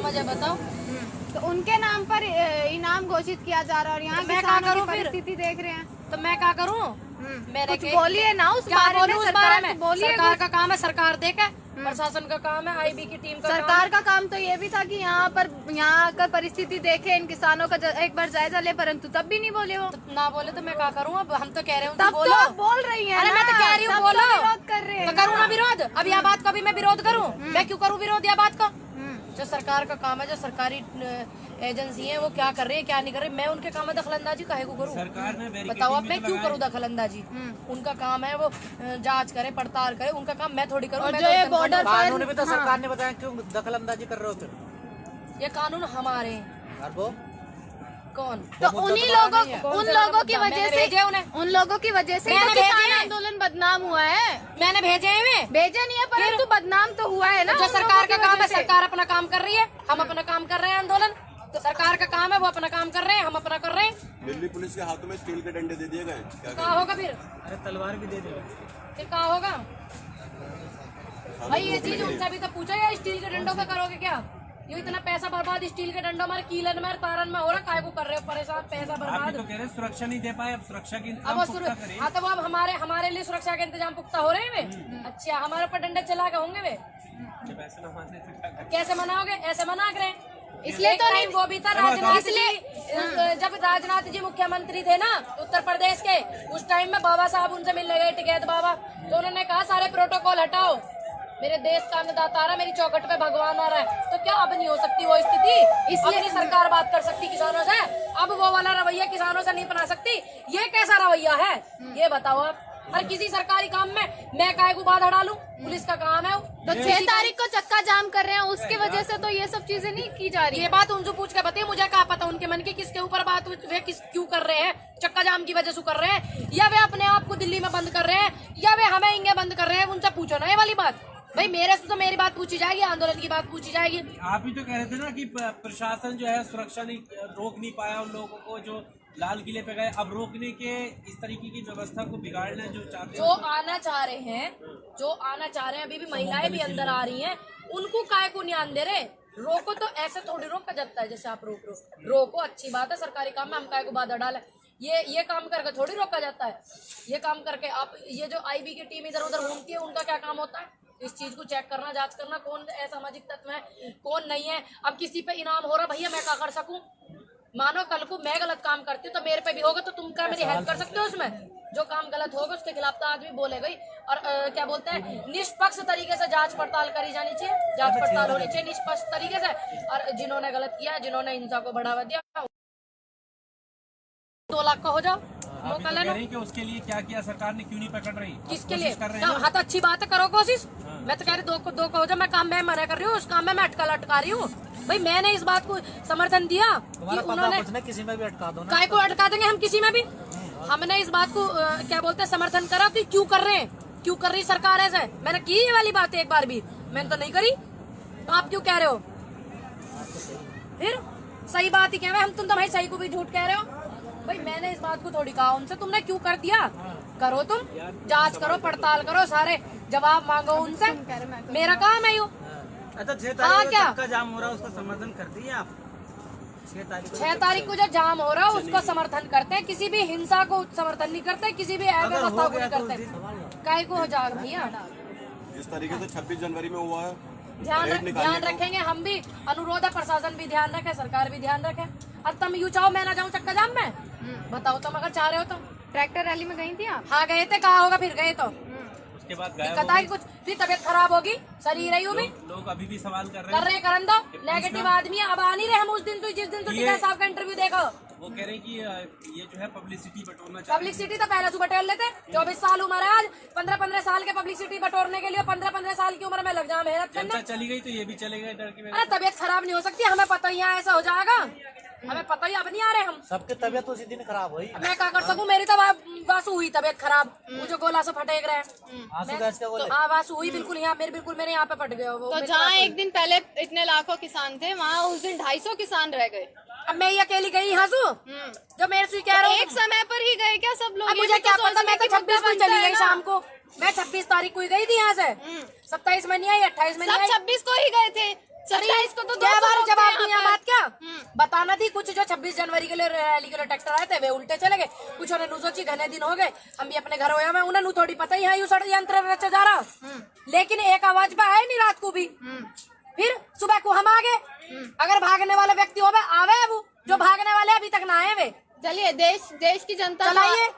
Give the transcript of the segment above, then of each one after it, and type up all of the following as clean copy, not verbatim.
मुझे बताओ। तो उनके नाम पर इनाम घोषित किया जा रहा है और यहाँ किसानों की परिस्थिति देख रहे हैं, तो मैं क्या करूँ? मेरे कुछ बोलिए ना उस बारे में। सरकार का काम है, सरकार देखे, प्रशासन का काम है, आईबी की टीम का सरकार का काम तो ये भी था कि यहाँ आकर परिस्थिति देखे, इन किसानों का एक बार जायजा ले, परंतु तब भी नहीं बोले वो। तो ना बोले तो मैं क्या करूँ? अब हम तो कह रहे हूँ तब बोलो। तो बोल रही है। अरे मैं तो कह रही हूँ बोलो, विरोध कर रहे हैं तो करूँ ना विरोध। अब यह बात का भी मैं विरोध करूँ? मैं क्यों करूँ विरोध यह बात का? जो सरकार का काम है, जो सरकारी एजेंसी है, वो क्या कर रही है क्या नहीं कर रही, मैं उनके काम में दखलंदाजी काहे को करूँ? सरकार ने बताओ अब मैं क्यों करूँ दखलंदाजी? उनका काम है वो जांच करे, पड़ताल करे, उनका काम मैं थोड़ी करूँ। जो ये बॉर्डर कानून भी तो सरकार ने बताया, क्यों दखलंदाजी कर रहे हो फिर? ये कानून हमारे हैं। और वो कौन? तो उन्हीं लोगों, उन लोगों की वजह से, उन लोगों की वजह से तो किसान आंदोलन बदनाम हुआ है। मैंने भेजे हैं वे? भेजे नहीं है, परंतु बदनाम तो हुआ है ना। जो सरकार का काम है, सरकार अपना काम कर रही है, हम अपना काम कर रहे हैं। आंदोलन तो सरकार का काम है, वो अपना काम कर रहे हैं, हम अपना कर रहे हैं। दिल्ली पुलिस के हाथों में स्टील के डंडे दे दिए गए, क्या होगा फिर? अरे तलवार भी दे दे। फिर क्या होगा भाई? ये चीज उनसे भी तो पूछो, या स्टील के डंडों का करोगे क्या? ये इतना पैसा बर्बाद स्टील के डंडों में, कीलन में, तारन में हो रहा, काय को कर रहे हो परेशान? पैसा बर्बाद। तो कह रहे सुरक्षा नहीं दे पाए, अब सुरक्षा की अब हाँ, तो वो अब हमारे लिए सुरक्षा के इंतजाम पुख्ता हो रहे हैं वे। अच्छा, हमारे ऊपर डंडे चला के होंगे वे? कैसे मनाओगे? ऐसे मना रहे। इसलिए तो नहीं, वो भी था राजनाथ जी, जब राजनाथ जी मुख्यमंत्री थे ना उत्तर प्रदेश के, उस टाइम में बाबा साहब उनसे मिलने गए, टिकैत बाबा, तो उन्होंने कहा सारे प्रोटोकॉल हटाओ, मेरे देश का अन्नदाता आ रहा है, मेरी चौखट पे भगवान आ रहा है। तो क्या अब नहीं हो सकती वो स्थिति? इसलिए नहीं सरकार बात कर सकती किसानों से? अब वो वाला रवैया किसानों से नहीं बना सकती। ये कैसा रवैया है ये बताओ आप? हर किसी सरकारी काम में मैं काय को बाधा डालूं? पुलिस का काम है। तो 6 तारीख को चक्का जाम कर रहे हैं, उसकी वजह से तो ये सब चीजें नहीं की जा रही। ये बात उनसे पूछ के बताइए, मुझे क्या पता उनके मन की किसके ऊपर बात, वे किस क्यों कर रहे हैं, चक्का जाम की वजह से कर रहे हैं, या वे अपने आप को दिल्ली में बंद कर रहे हैं, या वे हमें इंगे बंद कर रहे हैं? उनसे पूछो ना ये वाली बात। भाई मेरे से तो मेरी बात पूछी जाएगी, आंदोलन की बात पूछी जाएगी। आप ही तो कह रहे थे ना कि प्रशासन जो है सुरक्षा नहीं रोक नहीं पाया उन लोगों को जो लाल किले पे गए। अब रोकने के इस तरीके की व्यवस्था को बिगाड़ना जो चाहते हैं, जो आना चाह रहे हैं, अभी भी महिलाएं भी अंदर आ रही हैं, उनको काय को नहीं आने दे रहे? रोको तो ऐसे थोड़ी रोका जाता है जैसे आप रोको अच्छी बात है, सरकारी काम में हम काय को बाधा डाले, ये काम करके थोड़ी रोका जाता है। ये काम करके आप, ये जो आईबी की टीम इधर उधर घूमती है, उनका क्या काम होता है? इस चीज को चेक करना, जांच करना, कौन असामाजिक तत्व है, कौन नहीं है। अब किसी पे इनाम हो रहा, भैया मैं क्या कर सकूं? मानो कल को मैं गलत काम करती हूँ तो मेरे पे भी होगा, तो तुम क्या मेरी हेल्प कर सकते हो उसमें? जो काम गलत होगा उसके खिलाफ तो आदमी बोलेगा ही। और क्या बोलते हैं, निष्पक्ष तरीके से जांच पड़ताल करी जानी चाहिए, जांच पड़ताल होनी चाहिए निष्पक्ष तरीके से। और जिन्होंने गलत किया, जिन्होंने हिंसा को बढ़ावा दिया, 2 लाख का हो जाओ, मौका ले लो। कि उसके लिए क्या किया सरकार ने, क्यों नहीं पकड़ रही? किसके लिए? हाँ तो अच्छी बात है, करो कोशिश। मैं तो कह रही 2 का हो जाए, मैं काम में मना कर रही हूँ, उस काम में मैं अटका रही हूँ। भाई मैंने इस बात को समर्थन दिया कि उन्होंने किसी में भी अटका दो ना, काय को अटका देंगे हम किसी में भी। हमने इस बात को क्या बोलते हैं समर्थन करा कि क्यों कर रहे हैं, क्यों कर रही सरकार ऐसे? मैंने की ये वाली बात एक बार भी? मैंने तो नहीं करी, तो आप क्यों कह रहे हो? फिर सही बात ही कह रहे हैं हम, तुम तो भाई सही को भी झूठ कह रहे हो। भाई मैंने इस बात को थोड़ी कहा उनसे, तुमने क्यों कर दिया? करो तुम, जांच करो, पड़ताल करो, सारे जवाब मांगो उनसे, मेरा काम है यो। अच्छा 6 तारीख को चक्का जाम हो रहा है, उसका समर्थन करती है आप? 6 तारीख को जो जाम हो रहा है उसको समर्थन करते हैं, किसी भी हिंसा को समर्थन नहीं करते, किसी भी अव्यवस्था को नहीं करते। काय को हो जाएगा भैया? जिस तरीके से 26 जनवरी में हुआ है, ध्यान रखेंगे हम भी, अनुरोध है प्रशासन भी ध्यान रखे, सरकार भी ध्यान रखे। अब तुम यूँ चाहो मैं ना जाऊँ चक्का जाम में? बताओ तुम अगर चाह रहे हो तो। ट्रैक्टर रैली में गई थी आप? हाँ गए थे, कहा होगा फिर गए तो। उसके बाद दिक्कत आई कुछ, फिर तबीयत खराब होगी, शरीर रही हूँ भी। लोग अभी भी सवाल कर रहे हैं, करन दो, नेगेटिव आदमी अब आ नहीं रहे हम उस दिन, तो जिस दिन तो टीका साहब का इंटरव्यू देखो, वो कह रहे हैं कि ये जो है पब्लिसिटी बटोरना चाहिए। पब्लिसिटी तो पहले से बटोर लेते। 24 साल उम्र है आज, 15-15 साल के पब्लिसिटी बटोरने के लिए 15-15 साल की उम्र में लग जाए मेहनत करने। चली गई तो ये भी चलेगा डर की। अरे तबीयत खराब नहीं हो सकती, हमें पता ही है ऐसा हो जाएगा, हमें पता ही, अब नहीं आ रहे हम। सबकी तबीयत उसी दिन खराब हुई। मैं क्या कर सकूं, मेरी तो वासु हुई तबीयत खराब, मुझे गोला से फटेक रहे। हाँ वासु हुई बिल्कुल, यहाँ मेरे यहाँ पे फट गए वो। तो जहाँ एक दिन पहले इतने लाखों किसान थे, वहाँ उस दिन 250 किसान रह गए। अब मैं ये अकेली गई यहाँ से, जो मेरे से कह रहा हूँ। एक समय पर ही गए क्या सब लोग? अब मुझे क्या पता, मैं तो 26 को चली गई शाम को, मैं 26 तारीख को ही गई थी यहाँ से, 27 में नहीं आई, 28 में नहीं आई। 26 को ही गए थे, 27 को तो क्या 200 बार लोग जवाब थे दिया यहाँ बात क्या बताना थी। कुछ जो 26 जनवरी के लिए रैली के लिए ट्रैक्टर आए थे वे उल्टे चले गए। कुछ ने सोची घने दिन हो गए हम भी अपने घर होया में उन्हें थोड़ी पता ही है यू षड्यंत्र रचा जा रहा। लेकिन एक आवाज पे आए नहीं रात को भी। फिर सुबह को हम आ गए। अगर भागने वाले व्यक्ति हो आवे वो जो भागने वाले अभी तक ना आए वे। चलिए देश की जनता चलाइए।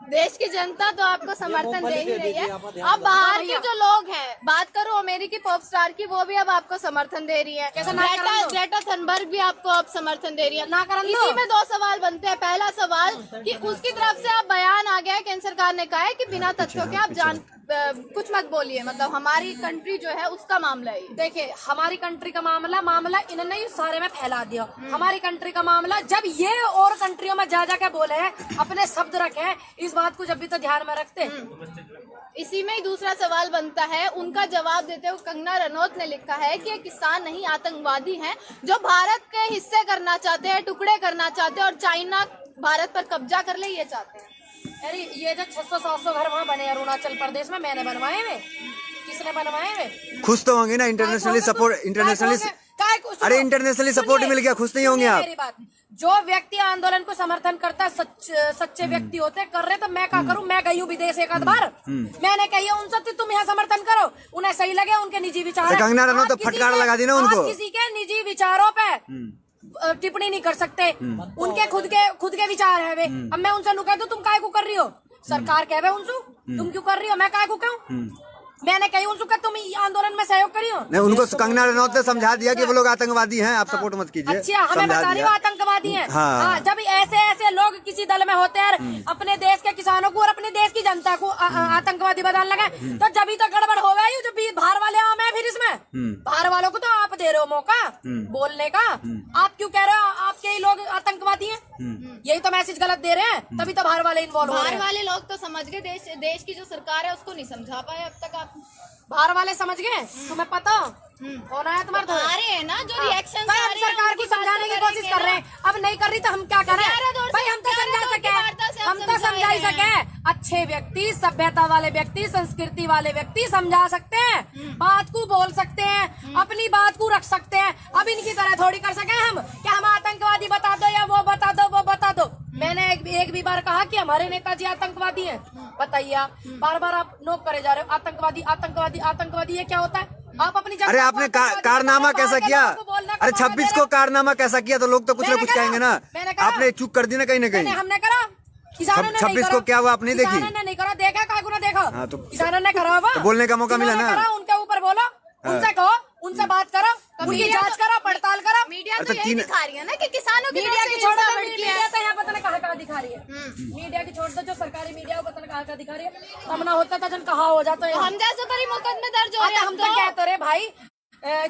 देश की जनता तो आपको समर्थन दे ही रही है। अब बाहर के जो लोग हैं, बात करो अमेरिकी पॉप स्टार की, वो भी अब आपको समर्थन दे रही है। ग्रेटा थनबर्ग भी आपको अब समर्थन दे रही है। ना करन दो। इसी में दो सवाल बनते हैं। पहला सवाल कि उसकी तरफ से अब बयान आ गया है, केंद्र सरकार ने कहा है कि बिना तथ्यों के आप कुछ मत बोलिए, मतलब हमारी कंट्री जो है उसका मामला है। देखिए हमारी कंट्री का मामला इन्होंने ही सारे में फैला दिया। हमारी कंट्री का मामला जब ये और कंट्रियों में जा के बोले हैं अपने शब्द रखे हैं, इस बात को जब भी तो ध्यान में रखते हैं। इसी में ही दूसरा सवाल बनता है। उनका जवाब देते हुए कंगना रनौत ने लिखा है कि ये किसान नहीं आतंकवादी हैं जो भारत के हिस्से करना चाहते हैं, टुकड़े करना चाहते हैं और चाइना भारत पर कब्जा कर ले ये चाहते हैं। अरे ये जो 600-700 घर वहाँ बने अरुणाचल प्रदेश में मैंने बनवाए वे। किसने बनवाए वे? खुश तो होंगे ना, इंटरनेशनली सपोर्ट, अरे इंटरनेशनली सपोर्ट मिल गया, खुश नहीं होंगे आप? मेरी बात, जो व्यक्ति आंदोलन को समर्थन करता है सच्चे व्यक्ति होते कर रहे, तो मैं क्या करूं? मैं गई हूँ विदेश एक आध बार, मैंने कही है उनसे तुम यहाँ समर्थन करो, उन्हें सही लगे उनके निजी विचार। कंगना रनौत तो फटकार लगा दी ना उनको। किसी के निजी विचारों पे टिप्पणी नहीं कर सकते, उनके खुद के विचार है वे। अब मैं उनसे नुका दूं तुम काय को कर रही हो? सरकार कहे उनसे तुम क्यों कर रही हो, मैं काय को कहूँ? मैंने कही उनसे तुम आंदोलन में सहयोग करी हो। नहीं, उनको कंगना रनौत ने समझा दिया कि वो लोग आतंकवादी हैं, आप सपोर्ट मत कीजिए। अच्छा हमें बता रही हो आतंकवादी हैं। हाँ, जब ऐसे लोग किसी दल में होते हैं अपने देश के किसानों को और अपने देश की जनता को आतंकवादी बताने लगे, तो जब तो गड़बड़ हो गई। जब बाहर वाले आम है फिर इसमें बाहर वालों को तो आप दे रहे हो मौका बोलने का। आप क्यों कह रहे हो आपके ही लोग आतंकवादी हैं? यही तो मैसेज गलत दे रहे हैं, तभी तो बाहर वाले इन्वॉल्व हो रहे हैं। बाहर वाले लोग तो समझ गए, देश की जो सरकार है उसको नहीं समझा पाए अब तक। आप बाहर वाले समझ गए, तुम्हें पता कौन आया तुम्हारे? आ रहे हैं ना जो रिएक्शन सरकार को समझाने की कोशिश कर रहे हैं, अब नहीं कर रही तो हम क्या करें भाई? हम तो समझा सके, अच्छे व्यक्ति, सभ्यता वाले व्यक्ति, संस्कृति वाले व्यक्ति समझा सकते हैं, बात को बोल सकते हैं, अपनी बात को रख सकते हैं। अब इनकी तरह थोड़ी कर सके हम कि हम आतंकवादी बता दो या वो बता दो वो बता दो। मैंने एक भी बार कहा कि हमारे नेताजी आतंकवादी हैं? बताइए, बार बार आप नोक करे जा रहे हो आतंकवादी आतंकवादी आतंकवादी। ये क्या होता है? आप अपनी अरे आपने कारनामा कैसा किया? अरे 26 को कारनामा कैसा किया? तो लोग तो कुछ ना कुछ कहेंगे ना। आपने चूक कर दी ना कहीं ना कहीं। हमने करा, किसानों ने 26 को क्या हुआ आपने देखी? किसानों ने नहीं करा, देखा काकू ने देखा। हाँ, तो किसानों ने करा हुआ, तो बोलने का मौका मिला ना। उनके ऊपर बोलो, उनसे कहो, उनसे बात करो, उनकी जांच करो, पड़ताल करो। मीडिया तो यही दिखा रही है ना कि किसानों की मीडिया की छोड़ दो, मीडिया तो यहाँ पता नहीं कहाँ दिखा रही है। मीडिया की छोड़ दो, जो सरकारी मीडिया पता नहीं कहाँ दिखा रही है। तब ना होता था जन कहाँ हो जाता है। हम जैसे पर ही मुकदमे दर्ज हो रहे हैं। हम तो कहते रहे भाई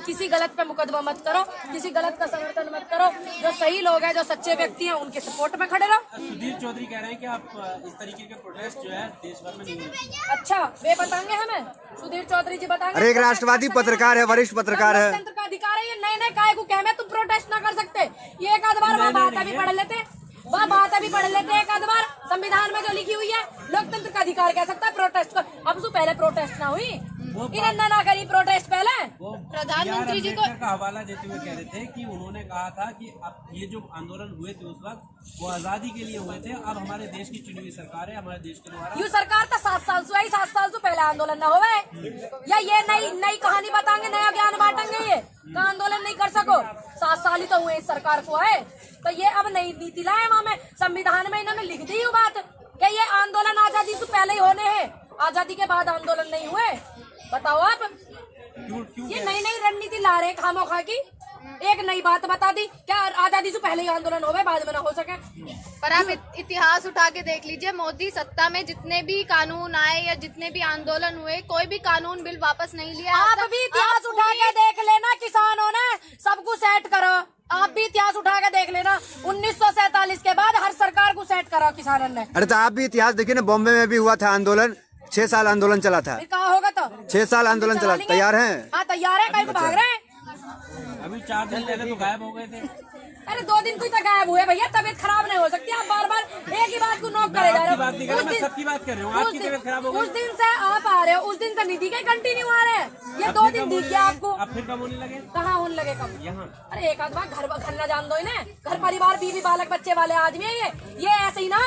किसी गलत पे मुकदमा मत करो, किसी गलत का समर्थन मत करो। जो सही लोग हैं, जो सच्चे व्यक्ति हैं, उनके सपोर्ट में खड़े रहो। सुधीर चौधरी कह रहे हैं कि आप इस तरीके के प्रोटेस्ट जो है देश भर में नहीं होंगे। अच्छा वे बताएंगे हमें, सुधीर चौधरी जी बताएंगे। अरे एक राष्ट्रवादी पत्रकार है, वरिष्ठ पत्रकार है, लोकतंत्र का अधिकार है। ये नए काय को कह तुम प्रोटेस्ट ना कर सकते? ये एक आध बार बात अभी पढ़ लेते, वह बात अभी पढ़ लेते एक आध बार। संविधान में जो लिखी हुई है लोकतंत्र का अधिकार कह सकता है प्रोटेस्ट को। अब तो पहले प्रोटेस्ट ना हुई, इन्होंने ना करी प्रोटेस्ट पहले। प्रधानमंत्री जी को का हवाला देते हुए कह रहे थे कि उन्होंने कहा था कि अब ये जो आंदोलन हुए थे उस वक्त वो आजादी के लिए हुए थे, अब हमारे देश की चुनी हुई सरकार है, हमारे देश के द्वारा। यू सरकार तो 7 साल से आई, 7 साल से पहले आंदोलन न होवे या ये नई कहानी बताएंगे, नया ज्ञान बांटेंगे। ये का आंदोलन नहीं कर सको, 7 साल ही तो हुए इस सरकार को आए, तो ये अब नई नीति लाए। वहाँ में संविधान में इन्होंने लिख दी बात कि ये आंदोलन आजादी से पहले ही होने हैं, आजादी के बाद आंदोलन नहीं हुए। बताओ आप, ये नई रणनीति ला रहे खामोखा की। एक नई बात बता दी, क्या आजादी से पहले ही आंदोलन हो गए, बाद में ना हो सके? पर आप इतिहास उठा के देख लीजिए, मोदी सत्ता में जितने भी कानून आए या जितने भी आंदोलन हुए, कोई भी कानून बिल वापस नहीं लिया। आप भी इतिहास उठा के देख लेना, किसानों ने सब कुछ सेट करो। आप भी इतिहास उठा के देख लेना, 1947 के बाद हर सरकार को सेट करा किसानों ने। अरे तो आप भी इतिहास देखिए ना, बॉम्बे में भी हुआ था आंदोलन, 6 साल आंदोलन चला था। फिर कहाँ होगा तो? 6 साल आंदोलन चला। तैयार हैं? हाँ तैयार है, कहीं को भाग रहे हैं। अभी 4 दिन पहले तो गायब हो गए थे। अरे 2 दिन कोई तो गायब हुए भैया, तबीयत खराब नहीं हो सकती। आप बार बार एक ही बात को नोक करे जा आपकी बात नहीं कर रहे रहा, मैं सबकी बात कर रहा हूँ। आपकी तबीयत खराब हो गई, उस दिन से आप आ रहे हो, उस दिन से निधि के कंटिन्यू आ रहे हैं। ये 2 दिन दिख गया आपको। अब फिर कब होने लगे? कहाँ होने लगे कब? यहाँ। अरे एक आध बार घर न जान दो इन्हें। घर परिवार बीवी बालक बच्चे वाले आदमी है ये ऐसे ही ना,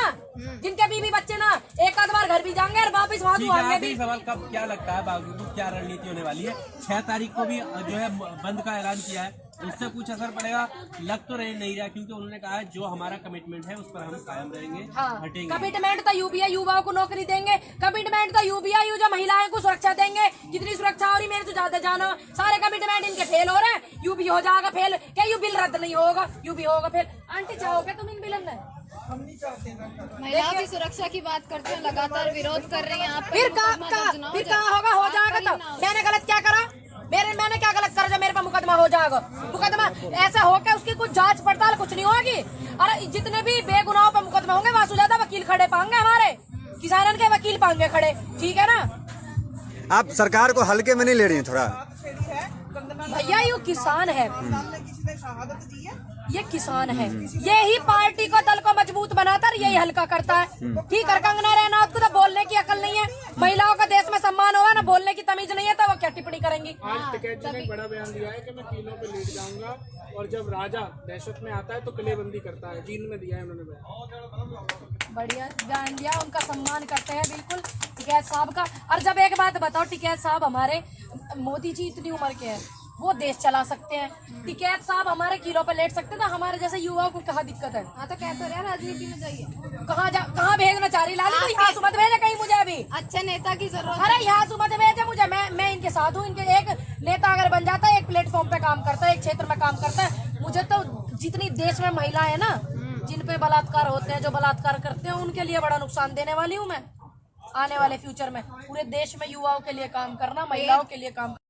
जिनके बीवी बच्चे ना एक आध बार घर भी जाएंगे और वापिस वहाँ ठीक है, आएंगे आखिरी भी। सवाल, कब क्या लगता है बाबू की क्या रणनीति होने वाली है? 6 तारीख को भी जो है बंद का ऐलान किया है, इससे कुछ असर पड़ेगा? लग तो नहीं रहा, क्योंकि उन्होंने कहा है जो हमारा कमिटमेंट है उस पर हम कायम रहेंगे, हटेंगे। कमिटमेंट तो यूपीआई युवाओं को नौकरी देंगे, कमिटमेंट तो यूपीआई जो महिलाओं को सुरक्षा देंगे। कितनी सुरक्षा हो रही मेरे तो ज्यादा जानो, सारे कमिटमेंट इनके फेल हो रहे हैं। यूपी हो जाएगा फेल, क्या यू बिल रद्द नहीं होगा? यूपी होगा फेल। आंटी चाहोगे तुम इन बिलन में? महिलाओं की सुरक्षा की बात करते हैं, लगातार विरोध कर रही हैं आप। फिर कहाँ होगा? हो जाएगा तो मैंने गलत क्या करा? मैंने क्या गलत करा जो मेरे पर मुकदमा हो जाएगा? मुकदमा ऐसा हो के उसकी कुछ जांच पड़ताल कुछ नहीं होगी। अरे जितने भी बेगुनाहों पर मुकदमा होंगे वहाँ ज्यादा वकील खड़े पाएंगे, हमारे किसानों के वकील पाएंगे खड़े, ठीक है ना? आप सरकार को हल्के में नहीं ले रही हैं थोड़ा? भैया ये किसान है, ये किसान है, यही पार्टी को दल को मजबूत बनाता है, यही हल्का करता है। ठीक है, कंगना रनौत को तो बोलने की अकल नहीं है, महिलाओं का देश में सम्मान होगा ना, बोलने की तमीज नहीं है, तो वो क्या टिप्पणी करेंगी? आज टिकैत जी ने एक बड़ा बयान दिया है कि मैं किलों पे लेट जाऊंगा और जब राजा दहशत में आता है तो किलेबंदी करता है। जींद में दिया है उन्होंने बयान। बढ़िया बयान दिया, उनका सम्मान करते हैं बिल्कुल टिकैत साहब का। और जब एक बात बताओ, टिकैत साहब हमारे मोदी जी इतनी उम्र के हैं, वो देश चला सकते हैं, टिकैत साहब हमारे किलो पर लेट सकते, तो हमारे जैसे युवाओं को कहाँ दिक्कत है? हाँ तो कहते रहे राजनीति में जाइए। कहाँ भेजना चाह रही लाली? कोई यहाँ मत भेजे कहीं मुझे अभी। अच्छे नेता की जरूरत। अरे यहाँ मत भेजे मुझे, मैं इनके साथ हूँ। इनके एक नेता अगर बन जाता है, एक प्लेटफॉर्म पे काम करता है, एक क्षेत्र में काम करता है, मुझे तो जितनी देश में महिलाएं ना जिन पे बलात्कार होते हैं, जो बलात्कार करते हैं, उनके लिए बड़ा नुकसान देने वाली हूँ मैं आने वाले फ्यूचर में। पूरे देश में युवाओं के लिए काम करना, महिलाओं के लिए काम